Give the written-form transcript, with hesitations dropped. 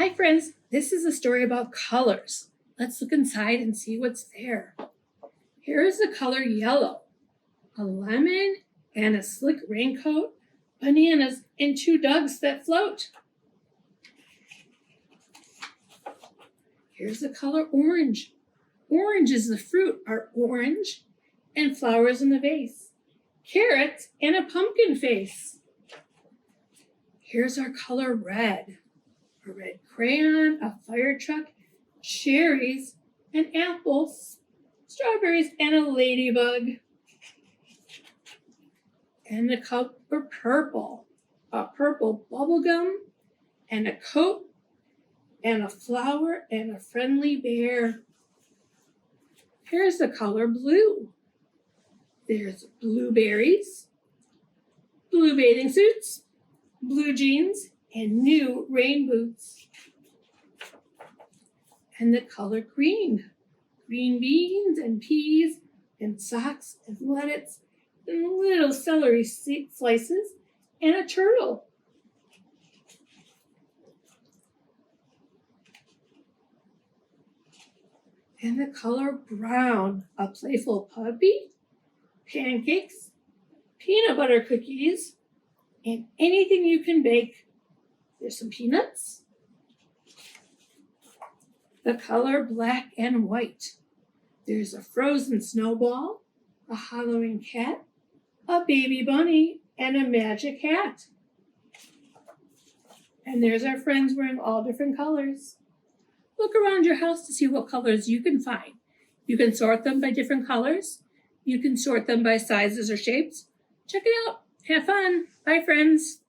Hi friends, this is a story about colors. Let's look inside and see what's there. Here is the color yellow, a lemon and a slick raincoat, bananas, and two ducks that float. Here's the color orange. Orange is the fruit are orange and flowers in the vase, carrots and a pumpkin face. Here's our color red. A red crayon, a fire truck, cherries, and apples, strawberries, and a ladybug. And the color purple, a purple bubble gum, and a coat, and a flower, and a friendly bear. Here's the color blue. There's blueberries, blue bathing suits, blue jeans, and new rain boots. And the color green. Green beans and peas and socks and lettuce and little celery slices and a turtle. And the color brown. A playful puppy, pancakes, peanut butter cookies, and anything you can bake. There's some peanuts. The color black and white. There's a frozen snowball, a Halloween cat, a baby bunny, and a magic hat. And there's our friends wearing all different colors. Look around your house to see what colors you can find. You can sort them by different colors. You can sort them by sizes or shapes. Check it out. Have fun. Bye, friends.